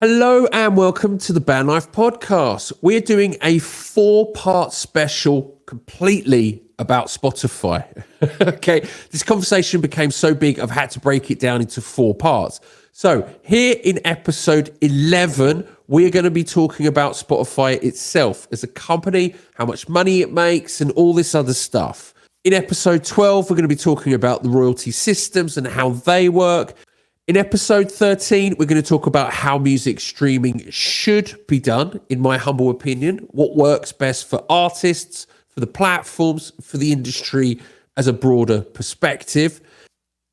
Hello and welcome to the Band Life podcast. We're doing a 4-part special completely about Spotify. Okay, this conversation became so big I've had to break it down into 4 parts. So here in episode 11, we're going to be talking about Spotify itself as a company, how much money it makes and all this other stuff. In episode 12, we're going to be talking about the royalty systems and how they work. In episode 13, we're going to talk about how music streaming should be done, in my humble opinion, what works best for artists, for the platforms, for the industry as a broader perspective.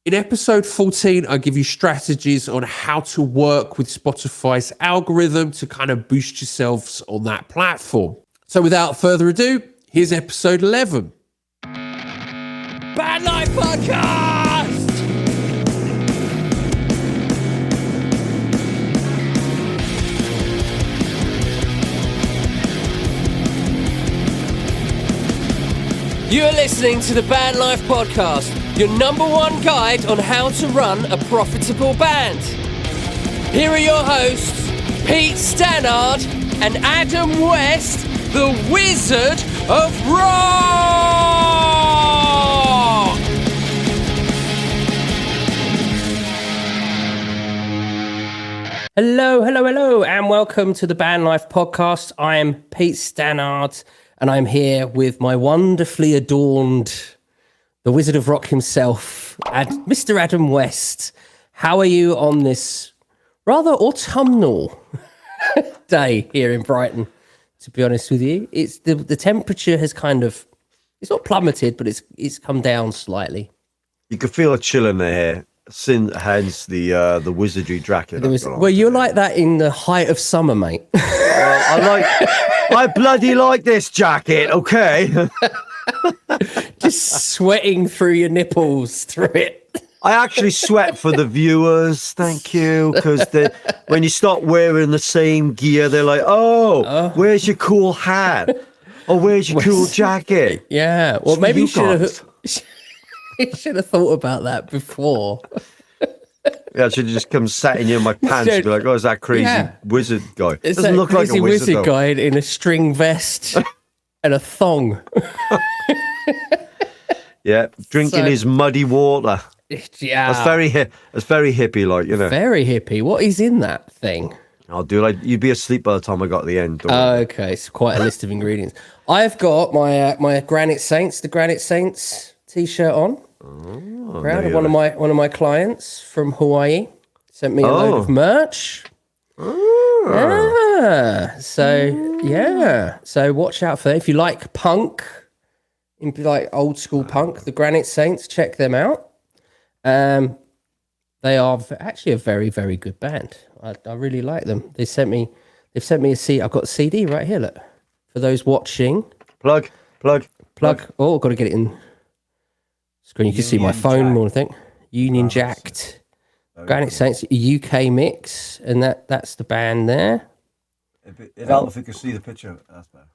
In episode 14, I'll give you strategies on how to work with Spotify's algorithm to kind of boost yourselves on that platform. So without further ado, here's episode 11. Band Life Podcast! You're listening to the Band Life Podcast, your #1 guide on how to run a profitable band. Here are your hosts, Pete Stannard and Adam West, the Wizard of Rock! Hello, and welcome to the Band Life Podcast. I am Pete Stannard. And I'm here with my wonderfully adorned, the Wizard of Rock himself, Mr. Adam West. How are you on this rather autumnal day here in Brighton? To be honest with you, it's the temperature has it's not plummeted, but it's come down slightly. You could feel a chill in the air. Hence the wizardry jacket. Well, you're like that in the height of summer, mate. I bloody like this jacket, okay? Just sweating through your nipples through it. I actually sweat for the viewers, thank you, because when you start wearing the same gear, they're like, oh, where's your cool hat? Oh, where's your cool jacket? Yeah, well, maybe you should have thought about that before. Yeah, I should have just come sat in my pants and be like, oh, is that crazy wizard guy? It's doesn't look like a wizard guy in a string vest and a thong. Yeah, drinking his muddy water. Yeah. That's very hippie, like, you know. Very hippie. What is in that thing? I'll do like you'd be asleep by the time I got to the end. Okay, it's quite a list of ingredients. I've got my Granite Saints, the Granite Saints t-shirt on. Proud of one of my clients from Hawaii sent me a load of merch. So watch out for that. If you like punk, like old school punk, the Granite Saints, check them out. They are actually a very, very good band. I really like them. They've sent me a CD. I've got a CD right here. Look, for those watching. Plug. Oh, got to get it in. Screen. You can see my phone more, I think. Union Jacked. Granite Saints UK mix, and that's the band there. It helps if you can see the picture. That's better.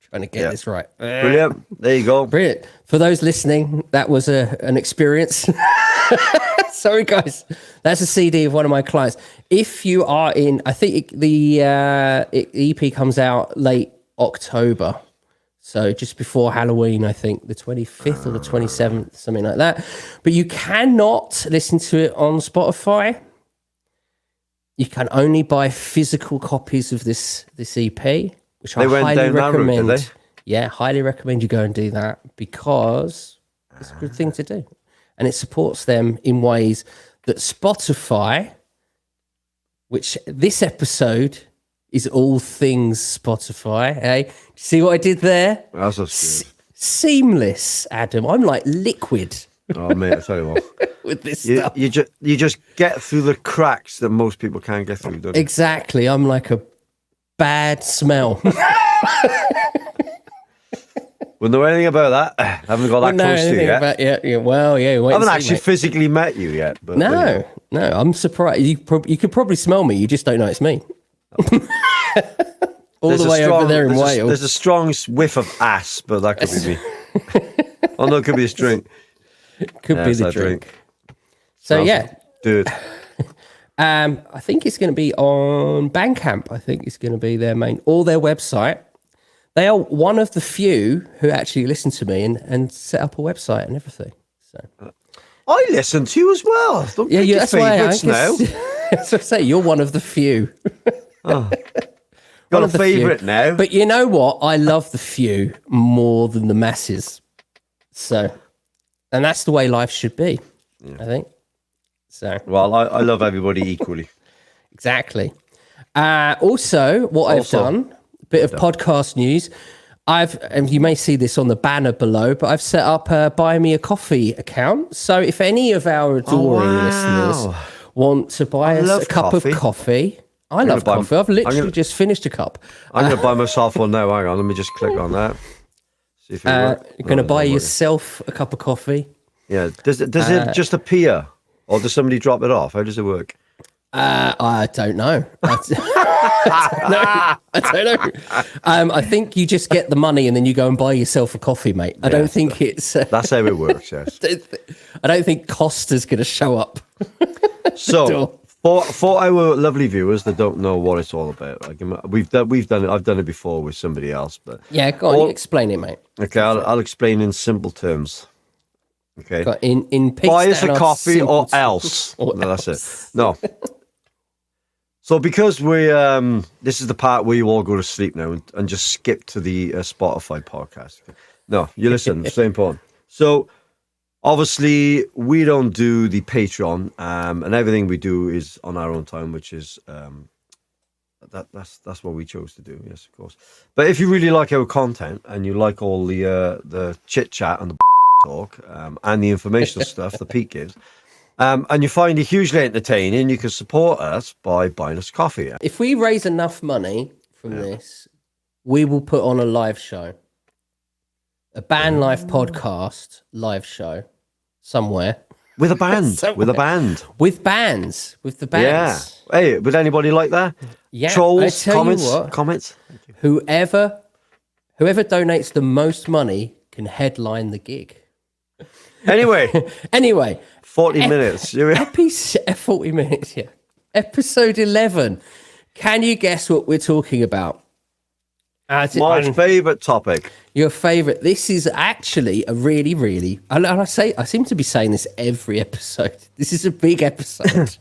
Trying to get this right. Brilliant. There you go. Brilliant. For those listening, that was an experience. Sorry, guys. That's a CD of one of my clients. If you are in, I think the EP comes out late October. So just before Halloween, I think, the 25th or the 27th, something like that. But you cannot listen to it on Spotify. You can only buy physical copies of this EP, which I highly recommend. Route, yeah, highly recommend you go and do that because it's a good thing to do. And it supports them in ways that Spotify, which this episode is all things Spotify, eh? See what I did there? That's good. Seamless, Adam. I'm like liquid. Oh, mate, I tell you what. With this stuff. You just get through the cracks that most people can't get through, don't you? Exactly. I'm like a bad smell. Wouldn't know anything about that. I haven't got that close to you yet. I haven't actually physically met you yet. But no, I'm surprised. You could probably smell me. You just don't know it's me. All the way over there in Wales. There's a strong whiff of ass, but that could be me. Oh no, it could be a drink. Could be the drink. So Dude. I think it's going to be on Bandcamp. I think it's going to be their website. They are one of the few who actually listen to me and set up a website and everything. So I listen to you as well. Don't pick your that's why favourites now. That's what I say. You're one of the few. Got a favourite now. But you know what? I love the few more than the masses. So, and that's the way life should be, I think. So, Well, I love everybody equally. exactly. Also, what I've done, a bit of podcast news. And you may see this on the banner below, but I've set up a Buy Me a Coffee account. So if any of our adoring listeners want to buy us a cup of coffee, I love coffee. I've literally just finished a cup. I'm going to buy myself one now. Hang on, let me just click on that. See if it works. You're going to buy yourself a cup of coffee. Yeah. Does it just appear, or does somebody drop it off? How does it work? I don't know. I don't know. I think you just get the money and then you go and buy yourself a coffee, mate. I don't think it's... That's how it works, yes. I don't think Costa's going to show up. So, for our lovely viewers that don't know what it's all about, we've done it. I've done it before with somebody else, but yeah, go on, you explain it, mate. Okay, I'll explain in simple terms. Okay, in buy us a coffee or else. No, that's it. No. So because we this is the part where you all go to sleep now and just skip to the Spotify podcast. No, you listen. It's so important. So obviously we don't do the Patreon, and everything we do is on our own time, which is that's what we chose to do. Yes, of course. But if you really like our content and you like all the chit chat and the talk and the informational stuff that Pete gives. And you find it hugely entertaining, you can support us by buying us coffee. If we raise enough money from this, we will put on a live show. A Band Life podcast live show somewhere. With a band. With a band. With bands. With the bands. Yeah. Hey, would anybody like that? Yeah. Trolls, comments. Whoever donates the most money can headline the gig. Anyway. 40 minutes. 40 minutes, yeah. Episode 11. Can you guess what we're talking about? My favourite topic. Your favourite. This is actually a really, really... And I seem to be saying this every episode. This is a big episode.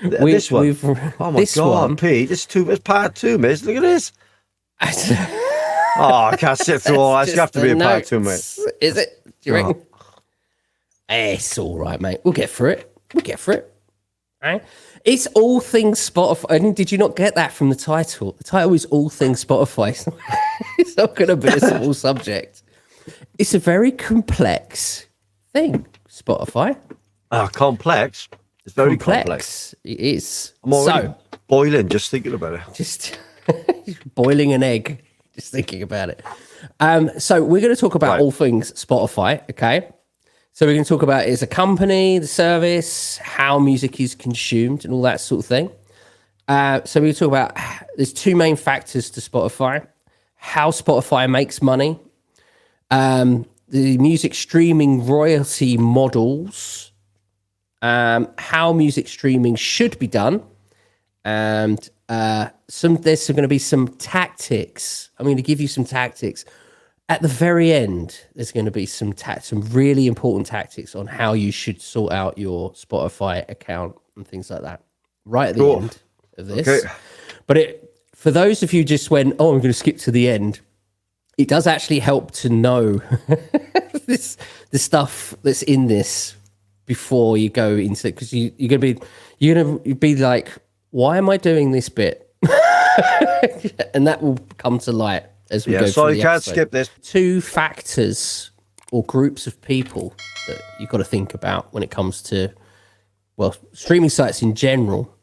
This one? Oh my God, Pete. It's part 2, mate. Look at this. I can't sit through all that. It's got to be a part 2, mate. Is it? Do you reckon? It's all right, mate. We'll get through it. Right? It's all things Spotify. And did you not get that from the title? The title is all things Spotify. It's not going to be a small subject. It's a very complex thing, Spotify. Complex? It's very complex. It is. I'm already boiling just thinking about it. Just boiling an egg, just thinking about it. So we're going to talk about all things Spotify, okay? So we're going to talk about it as a company, the service, how music is consumed and all that sort of thing. So we're going to talk about, there's 2 main factors to Spotify. How Spotify makes money, the music streaming royalty models, how music streaming should be done, and there's going to be some tactics. I'm going to give you some tactics. At the very end, there's going to be some really important tactics on how you should sort out your Spotify account and things like that. Right at the end of this. Okay. But for those of you just went, I'm going to skip to the end, it does actually help to know the stuff that's in this before you go into it, because you're going to be like, why am I doing this bit? And that will come to light as we go through so the you can't episode. skip this. 2 factors or groups of people that you've got to think about when it comes to, streaming sites in general.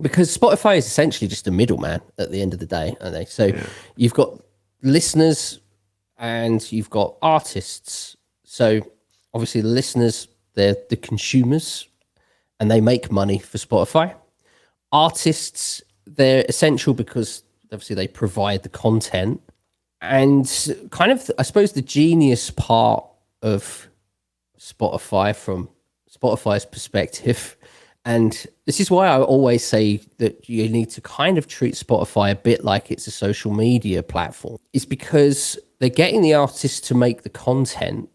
Because Spotify is essentially just a middleman at the end of the day, aren't they? So you've got listeners and you've got artists. So obviously the listeners, they're the consumers and they make money for Spotify. Artists, they're essential because obviously they provide the content. And kind of, I suppose, the genius part of Spotify from Spotify's perspective And this is why I always say that you need to kind of treat Spotify a bit like it's a social media platform. It's because they're getting the artist to make the content,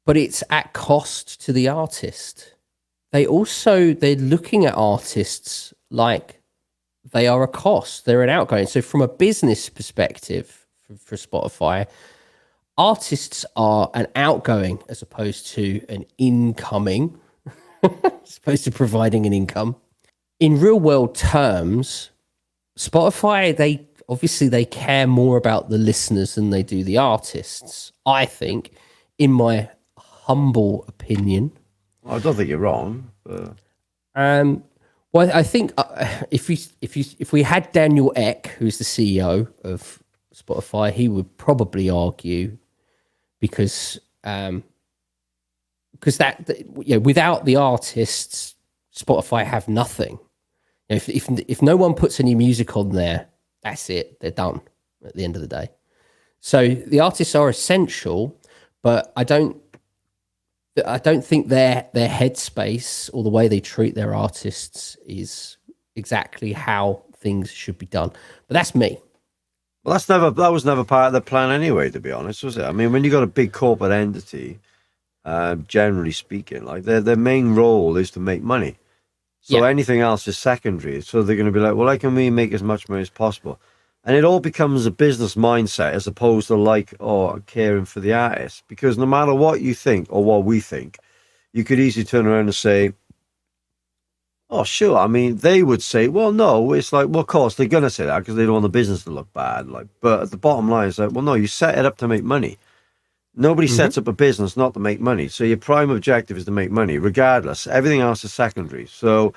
but it's at cost to the artist. They're looking at artists like they are a cost. They're an outgoing. So from a business perspective for Spotify, artists are an outgoing as opposed to an incoming, as opposed to providing an income. In real world terms, Spotify, they care more about the listeners than they do the artists, I think, in my humble opinion. I don't think you're wrong. But... Well, I think if we had Daniel Ek, who's the CEO of Spotify, he would probably argue because without the artists, Spotify have nothing. If no one puts any music on there, that's it. They're done at the end of the day. So the artists are essential, but I don't think their headspace or the way they treat their artists is exactly how things should be done. But that's me. Well, that was never part of the plan anyway, to be honest, was it? I mean, when you got a big corporate entity, generally speaking, like their main role is to make money. So anything else is secondary. So they're going to be like, well, how can we make as much money as possible? And it all becomes a business mindset as opposed to caring for the artist. Because no matter what you think or what we think, you could easily turn around and say, oh, sure. I mean, they would say, well, no, it's like, well, of course, they're going to say that because they don't want the business to look bad. But at the bottom line, it's like, well, no, you set it up to make money. Nobody sets up a business not to make money. So your prime objective is to make money, regardless. Everything else is secondary. So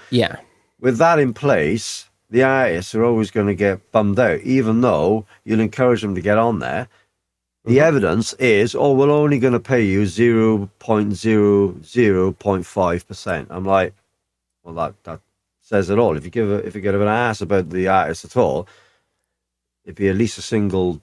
with that in place, the artists are always going to get bummed out, even though you'll encourage them to get on there. The evidence is, we're only going to pay you 0.00.5%. I'm like, well, that says it all. If you give an ass about the artist at all, it'd be at least a single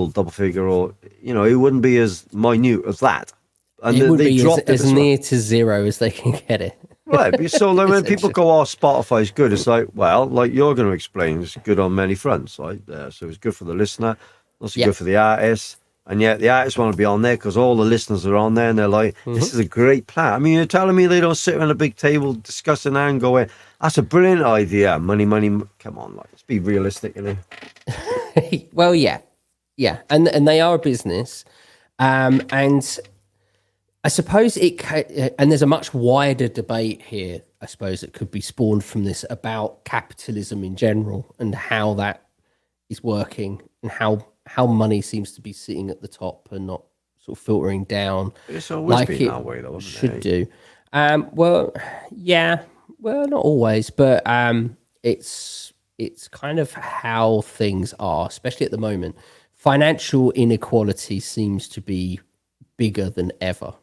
double figure, or it wouldn't be as minute as that. And it would be as near well. to zero as they can get it. Right. So when people go, Spotify's good, it's like, well, like you're going to explain, it's good on many fronts, right? So it's good for the listener, also good for the artist. And yet the artists want to be on there because all the listeners are on there and they're like, this is a great plan. I mean, you're telling me they don't sit around a big table discussing that and going, that's a brilliant idea. Money. Come on, let's be realistic, Well, yeah. And they are a business. And I suppose and there's a much wider debate here, I suppose, that could be spawned from this about capitalism in general and how that is working and how money seems to be sitting at the top and not sort of filtering down. It's always been that way, though, should do. Well, not always, but it's kind of how things are, especially at the moment. Financial inequality seems to be bigger than ever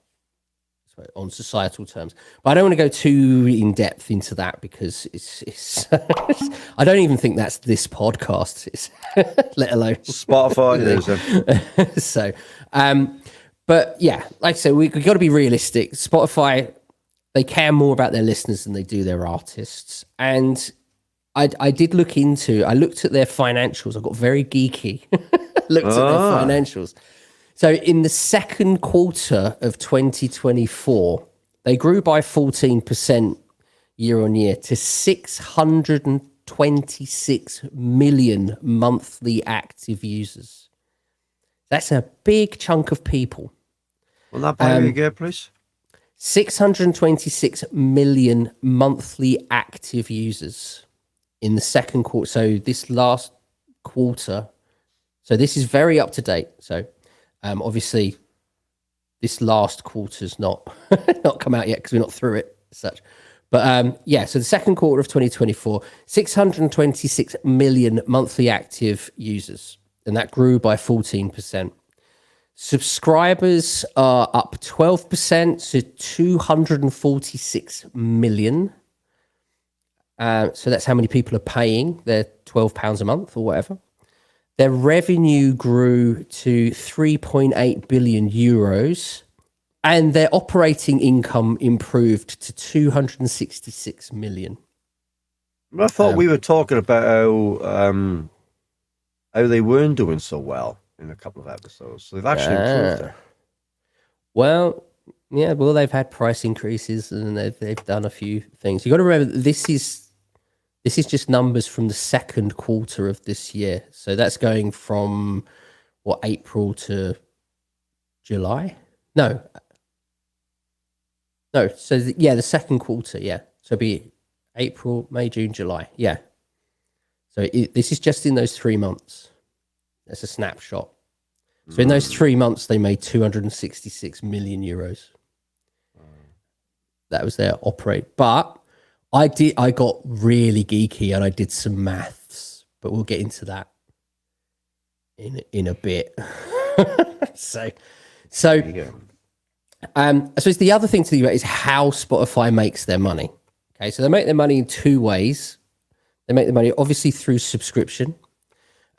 on societal terms. But I don't want to go too in depth into that because it's I don't even think that's this podcast, let alone Spotify. So, but yeah, like I said, we've got to be realistic. Spotify, they care more about their listeners than they do their artists. And I looked at their financials. I got very geeky. Looked at their financials. So in the second quarter of 2024, they grew by 14% year on year to 626 million monthly active users. That's a big chunk of people. Will that buy you again, please? 626 million monthly active users in the second quarter. So this last quarter, so this is very up to date. So obviously this last quarter's not come out yet because we're not through it as such. But so the second quarter of 2024, 626 million monthly active users, and that grew by 14%. Subscribers are up 12% to 246 million. So that's how many people are paying their £12 a month or whatever. Their revenue grew to 3.8 billion euros. And their operating income improved to 266 million. I thought we were talking about how they weren't doing so well in a couple of episodes. So they've actually improved it. Well, yeah, well, they've had price increases and they've done a few things. You got to remember this is just numbers from the second quarter of this year. So that's going from April to July? No. So the second quarter, yeah. So it'd be April, May, June, July, yeah. So this is just in those 3 months. That's a snapshot. So in those 3 months, they made 266 million euros. That was their operate. But I got really geeky and I did some maths, but we'll get into that in a bit. So I suppose the other thing to think about is how Spotify makes their money. Okay, so they make their money in two ways. They make their money obviously through subscription.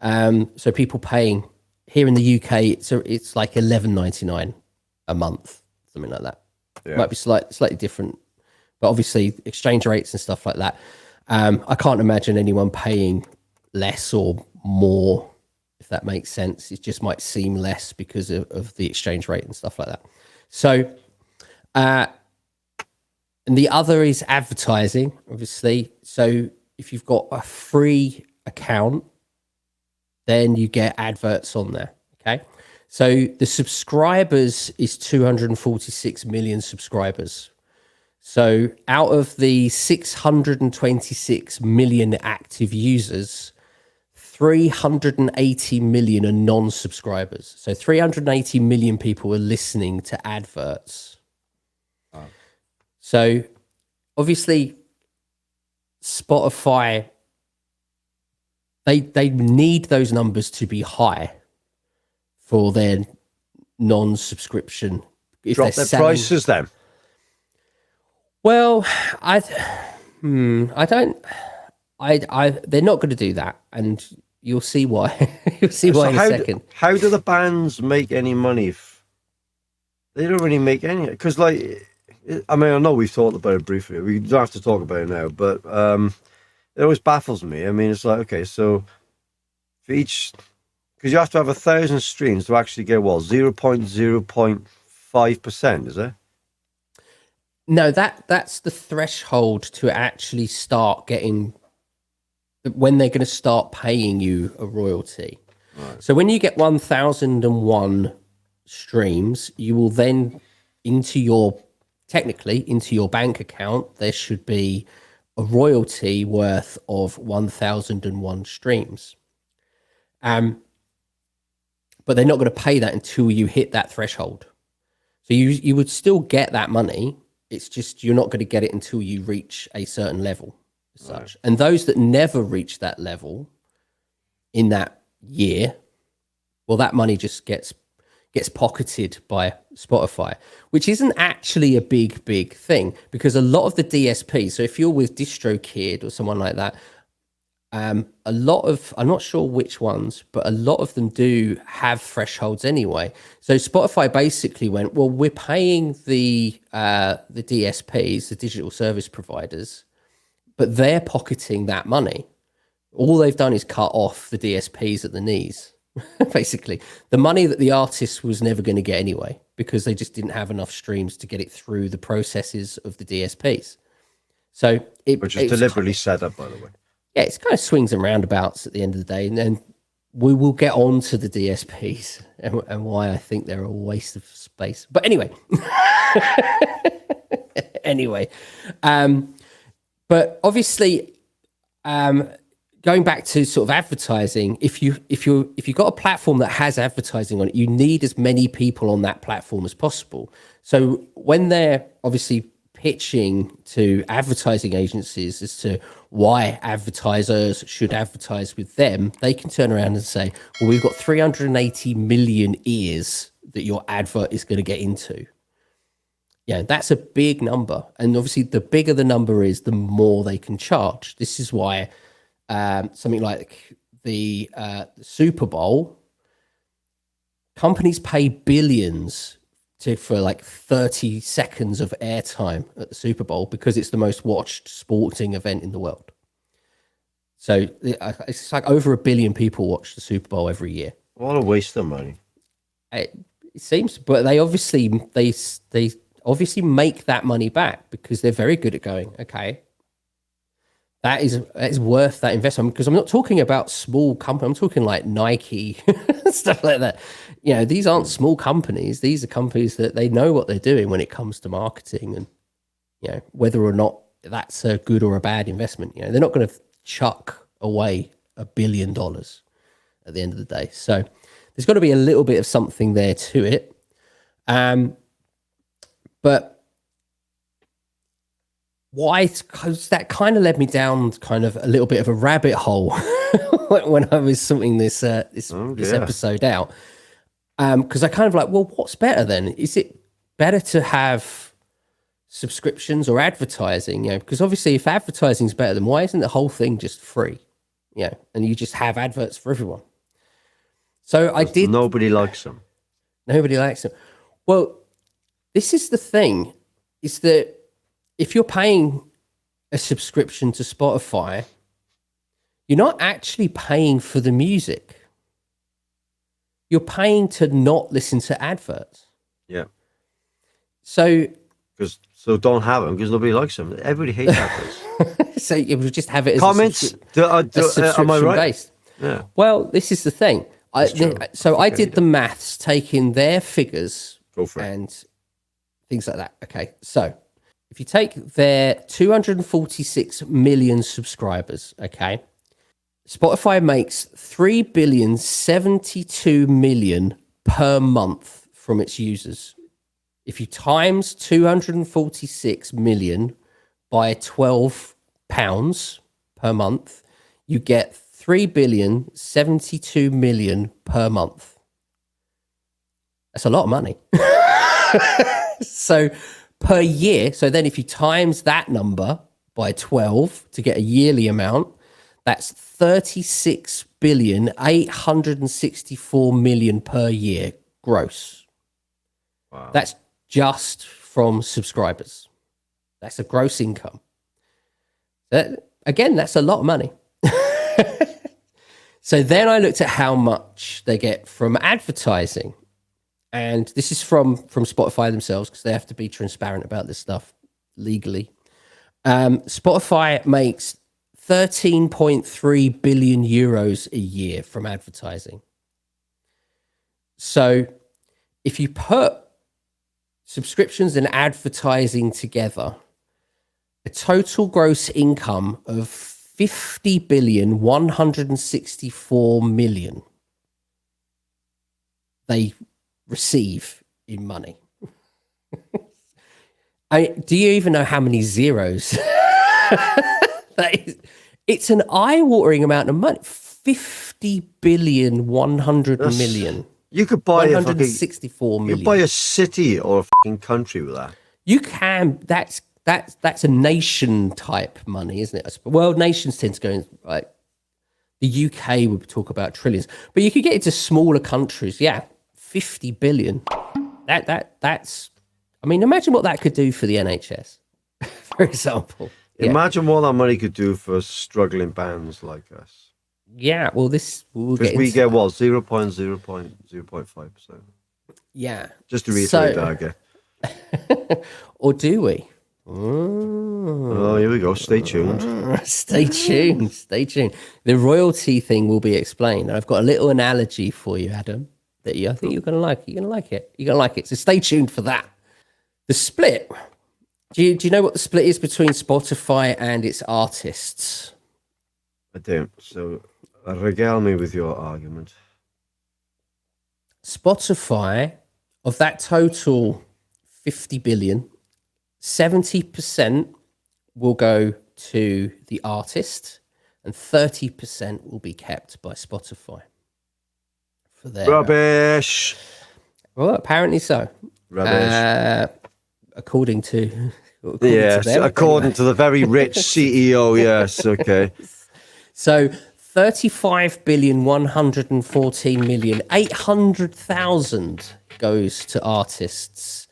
So people paying here in the UK, it's like $11.99 a month, something like that. Yeah. Might be slightly different, but obviously exchange rates and stuff like that. I can't imagine anyone paying less or more, if that makes sense. It just might seem less because of the exchange rate and stuff like that. So, and the other is advertising, obviously. So if you've got a free account, then you get adverts on there. Okay. So the subscribers is 246 million subscribers. So out of the 626 million active users, 380 million are non-subscribers. So 380 million people are listening to adverts. Wow. So obviously Spotify, they need those numbers to be high for their non-subscription. Drop their prices then? Well, they're not going to do that, and you'll see why. You'll see why in a second. How do the bands make any money? They don't really make any, because I know we've talked about it briefly. We don't have to talk about it now, but it always baffles me. I mean, it's like, okay, so for each, because you have to have 1,000 streams to actually get 0.5%, is it? No, that's the threshold to actually start getting, when they're going to start paying you a royalty. Right. So when you get 1,001 streams, you will then into your bank account, there should be a royalty worth of 1,001 streams. But they're not going to pay that until you hit that threshold. So you would still get that money. It's just you're not going to get it until you reach a certain level as such. Right. And those that never reach that level in that year, well, that money just gets pocketed by Spotify, which isn't actually a big thing, because a lot of the DSPs, so if you're with DistroKid or someone like that, I'm not sure which ones, but a lot of them do have thresholds anyway. So Spotify basically went, well, we're paying the DSPs, the digital service providers, but they're pocketing that money. All they've done is cut off the DSPs at the knees, basically. The money that the artist was never going to get anyway, because they just didn't have enough streams to get it through the processes of the DSPs. So which is deliberately set up, by the way. Yeah, it's kind of swings and roundabouts at the end of the day. And then we will get on to the DSPs and why I think they're a waste of space. But anyway, but obviously, going back to sort of advertising, if you've got a platform that has advertising on it, you need as many people on that platform as possible. So when they're obviously pitching to advertising agencies as to why advertisers should advertise with them, they can turn around and say, well, we've got 380 million ears that your advert is going to get into. Yeah, that's a big number. And obviously the bigger the number is, the more they can charge. This is why something like the Super Bowl, companies pay billions for like 30 seconds of airtime at the Super Bowl because it's the most watched sporting event in the world. So it's like over 1 billion people watch the Super Bowl every year. What a waste of money. It seems, but they obviously make that money back because they're very good at going, okay, that is worth that investment. Because I'm not talking about small companies. I'm talking like Nike, stuff like that. You know, these aren't small companies. These are companies that they know what they're doing when it comes to marketing, and you know whether or not that's a good or a bad investment. You know, they're not going to chuck away $1 billion at the end of the day. So there's got to be a little bit of something there to it. But why? Because that kind of led me down kind of a little bit of a rabbit hole when I was sorting this episode out. Because I kind of like, well, what's better then? Is it better to have subscriptions or advertising? You know, because obviously, if advertising is better, then why isn't the whole thing just free? You know, and you just have adverts for everyone. So I did. Nobody likes them. Nobody likes them. Well, this is the thing: is that if you're paying a subscription to Spotify, you're not actually paying for the music. You're paying to not listen to adverts. Yeah. So don't have them because nobody likes them. Everybody hates adverts. so you would just have it as comments. Am I right? Based. Yeah. Well, this is the thing. I did the maths, taking their figures and things like that. Okay, so if you take their 246 million subscribers, okay, Spotify makes 3,072,000,000 per month from its users. If you times 246 million by £12 per month, you get 3,072,000,000 per month. That's a lot of money. So per year, so then if you times that number by 12 to get a yearly amount, that's 36,864,000,000 per year gross. Wow. That's just from subscribers. That's a gross income. Again, that's a lot of money. So then I looked at how much they get from advertising. And this is from Spotify themselves because they have to be transparent about this stuff legally. Spotify makes 13.3 billion euros a year from advertising. So if you put subscriptions and advertising together, a total gross income of 50,164,000,000 they receive in money. Do you even know how many zeros? It's an eye-watering amount of money. 50,100,000,000. You could buy 164 million. You buy a city or a fucking country with that. You can. That's a nation type money, isn't it? Well, nations tend to go in like the UK would talk about trillions, but you could get into smaller countries. Yeah, 50 billion. That's. I mean, imagine what that could do for the NHS, for example. Yeah. Imagine what that money could do for struggling bands like us. Yeah, well, because we get what 0.05%. Yeah, just to reiterate that again. Or do we? Oh, here we go. Stay tuned. Stay tuned. Stay tuned. The royalty thing will be explained. I've got a little analogy for you, Adam, that I think you're going to like. You're going to like it. You're going to like it. So stay tuned for that. The split. Do you know what the split is between Spotify and its artists? I don't. So regale me with your argument. Spotify, of that total 50 billion, 70% will go to the artist and 30% will be kept by Spotify. For their rubbish. Well, apparently so. Rubbish. According to them, to the very rich CEO. Yes. Okay. So 35,114,800,000 goes to artists,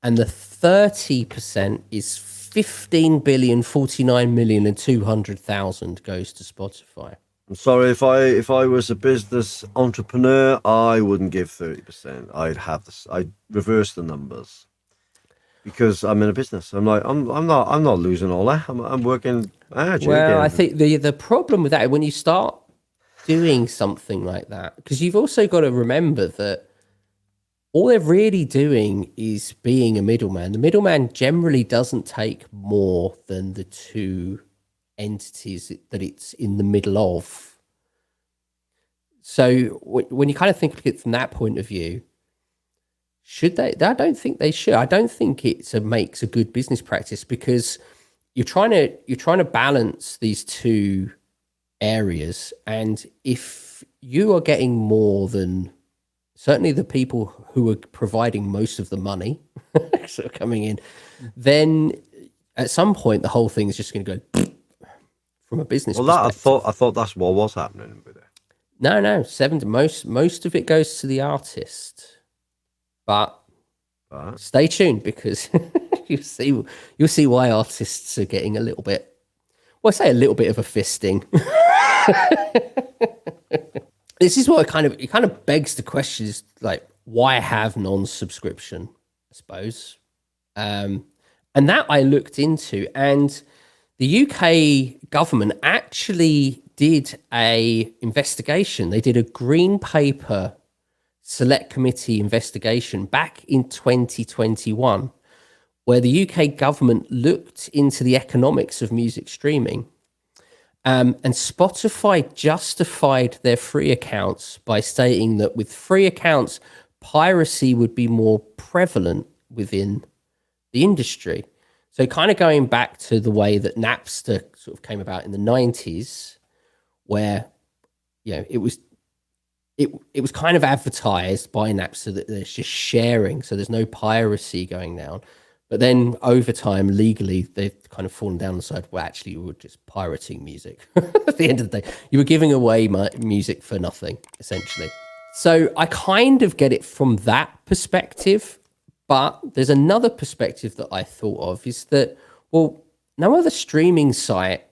and the 30% is 15,049,200,000 goes to Spotify. I'm sorry, if I was a business entrepreneur, I wouldn't give 30%. I'd reverse the numbers. Because I'm in a business. I'm not losing all that. I'm working hard. Well, I think the problem with that, when you start doing something like that, because you've also got to remember that all they're really doing is being a middleman. The middleman generally doesn't take more than the two entities that it's in the middle of. So when you kind of think of it from that point of view, should they? I don't think they should. I don't think makes a good business practice, because you're trying to balance these two areas, and if you are getting more than certainly the people who are providing most of the money sort of coming in, then at some point the whole thing is just going to go from a business perspective. I thought that's what was happening with it. No, most of it goes to the artist. But stay tuned, because you'll see why artists are getting a little bit, well, I say a little bit of a fisting. This is what it kind of begs the question, is like, why have non-subscription, I suppose. And that I looked into, and the UK government actually did a investigation. They did a green paper select committee investigation back in 2021, where the UK government looked into the economics of music streaming. And Spotify justified their free accounts by stating that with free accounts, piracy would be more prevalent within the industry. So kind of going back to the way that Napster sort of came about in the 90s, where, you know, it was kind of advertised by Napster that there's just sharing, so there's no piracy going down. But then over time, legally, they've kind of fallen down the side where actually you were just pirating music. At the end of the day, you were giving away music for nothing, essentially. So I kind of get it from that perspective. But there's another perspective that I thought of, is that, well, no other streaming site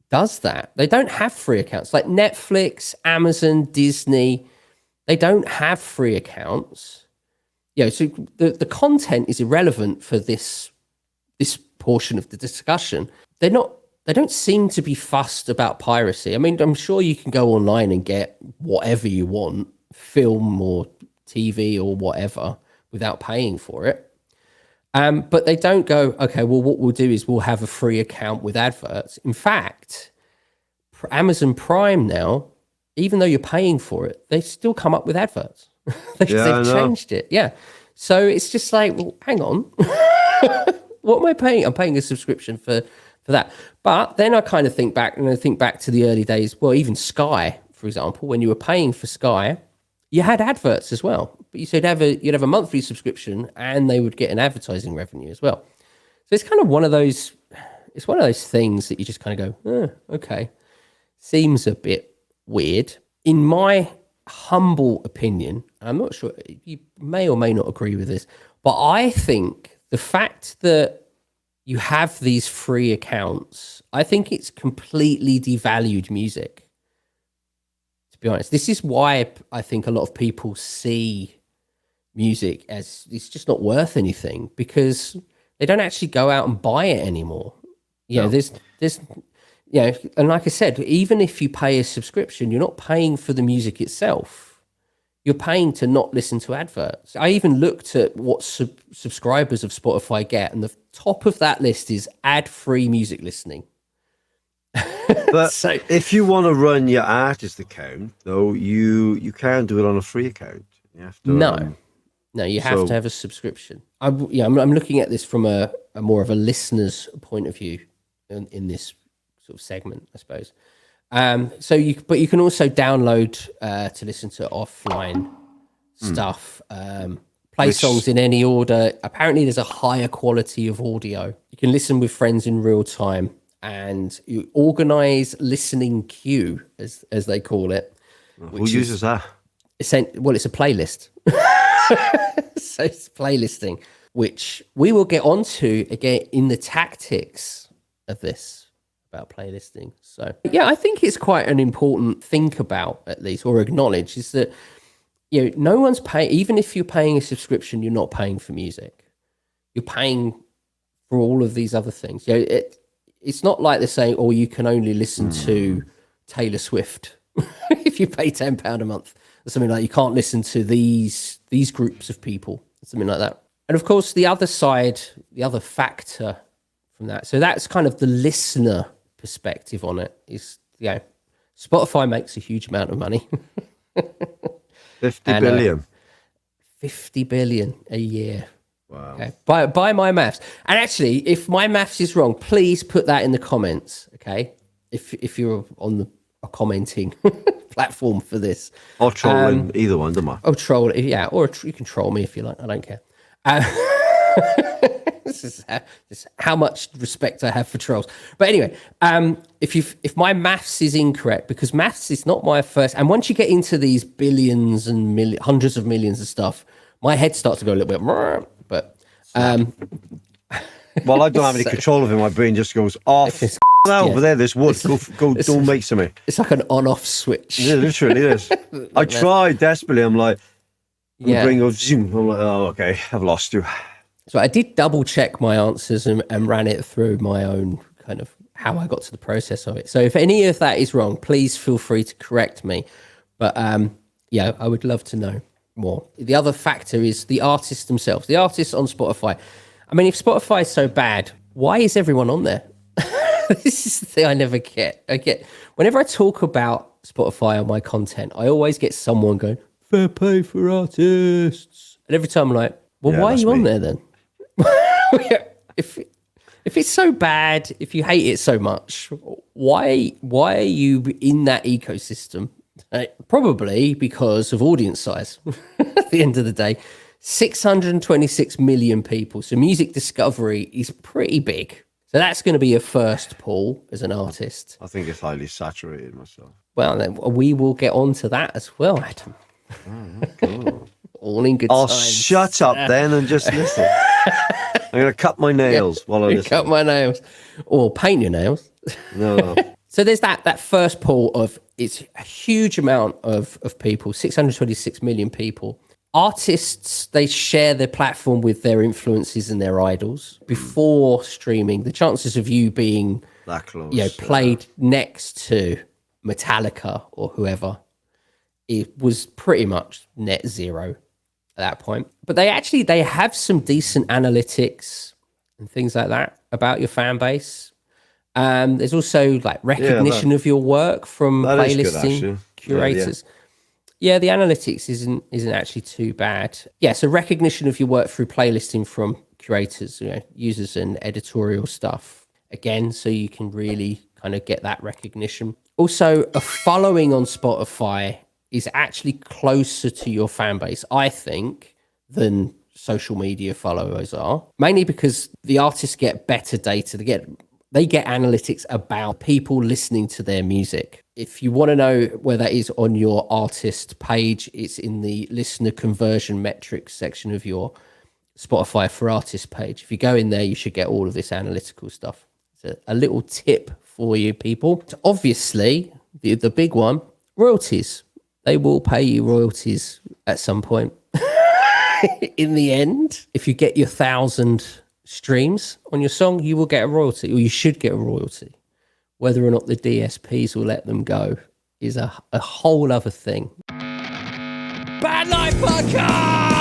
does that. They don't have free accounts. Like Netflix, Amazon, Disney, they don't have free accounts. You know, so the content is irrelevant for this portion of the discussion. They don't seem to be fussed about piracy. I mean, I'm sure you can go online and get whatever you want, film or TV or whatever, without paying for it. But they don't go, okay, well, what we'll do is we'll have a free account with adverts. In fact, Amazon Prime now, even though you're paying for it, they still come up with adverts. They've changed it. Yeah. So it's just like, well, hang on. What am I paying? I'm paying a subscription for that. But then I kind of think back, and I think back to the early days. Well, even Sky, for example, when you were paying for Sky, you had adverts as well. But you'd have a monthly subscription, and they would get an advertising revenue as well. So it's kind of one of those things that you just kind of go, okay, seems a bit weird. In my humble opinion, I'm not sure, you may or may not agree with this, but I think the fact that you have these free accounts, I think it's completely devalued music, to be honest. This is why I think a lot of people see music as it's just not worth anything, because they don't actually go out and buy it anymore. There's and like I said, even if you pay a subscription, you're not paying for the music itself. You're paying to not listen to adverts. I even looked at what subscribers of Spotify get, and the top of that list is ad-free music listening. But so, if you want to run your artist account, though, you can't do it on a free account. You have to. No, you have to have a subscription. I'm looking at this from a more of a listener's point of view in this sort of segment, I suppose. But you can also download to listen to offline stuff. Play songs in any order. Apparently, there's a higher quality of audio. You can listen with friends in real time. and you organize listening queue, as they call it. Who uses that? It's a playlist. So it's playlisting, which we will get onto again in the tactics of this about playlisting. So yeah, I think it's quite an important think about, at least, or acknowledge, is that, you know, no one's paying. Even if you're paying a subscription, you're not paying for music. You're paying for all of these other things. You know, it's not like they're saying, "Oh, you can only listen to Taylor Swift if you pay £10 a month," or something like that. You can't listen to these groups of people, something like that. And of course, the other side, the other factor from that. So that's kind of the listener perspective on it. Is, you know, Spotify makes a huge amount of money. 50 billion. 50 billion a year. Wow. Okay. By my maths. And actually, if my maths is wrong, please put that in the comments. Okay. If you're on a commenting platform for this. Or trolling, either one, don't matter. Oh, troll. Yeah. Or you can troll me if you like. I don't care. This is how much respect I have for trolls. But anyway, if my maths is incorrect, because maths is not my first, and once you get into these billions and hundreds of millions of stuff, my head starts to go a little bit. But well, I don't have any control of it. My brain just goes off. Over there, there's wood. Go, don't make something. It's like an on-off switch. Yeah, literally is. I tried desperately. I'm like, my brain goes zoom. I'm like, oh, okay, I've lost you. So I did double check my answers and ran it through my own kind of how I got to the process of it. So if any of that is wrong, please feel free to correct me. But yeah, I would love to know more. The other factor is the artists themselves, the artists on Spotify. I mean, if Spotify is so bad, why is everyone on there? This is the thing I never get. Whenever I talk about Spotify on my content, I always get someone going, fair play for artists. And every time I'm like, well, why are you on there then? If it's so bad, if you hate it so much, why are you in that ecosystem? Probably because of audience size. At the end of the day, 626 million people. So music discovery is pretty big. So that's going to be your first pull as an artist. I think it's highly saturated myself. Well, then we will get on to that as well, Adam. Cool. All in good I'll time. shut up then and just listen. I'm going to cut my nails while I listen. Cut my nails. Or paint your nails. No. So there's that first pull of, it's a huge amount of people, 626 million people. Artists, they share their platform with their influences and their idols. Before streaming, the chances of you being That close. played next to Metallica or whoever, it was pretty much net zero at that point. But they have some decent analytics and things like that about your fan base. There's also like recognition of your work from playlisting curators. Yeah, the analytics isn't actually too bad. Yeah, so recognition of your work through playlisting from curators, users and editorial stuff. Again, so you can really kind of get that recognition. Also, a following on Spotify is actually closer to your fan base, I think, than social media followers are. Mainly because the artists get better data. They get analytics about people listening to their music. If you want to know where that is on your artist page, it's in the listener conversion metrics section of your Spotify for Artists page. If you go in there, you should get all of this analytical stuff. It's a little tip for you people. So obviously, the big one, royalties. They will pay you royalties at some point. In the end, if you get your 1,000 streams on your song, you will get a royalty, or you should get a royalty. Whether or not the DSPs will let them go is a whole other thing. Bad Life Podcast!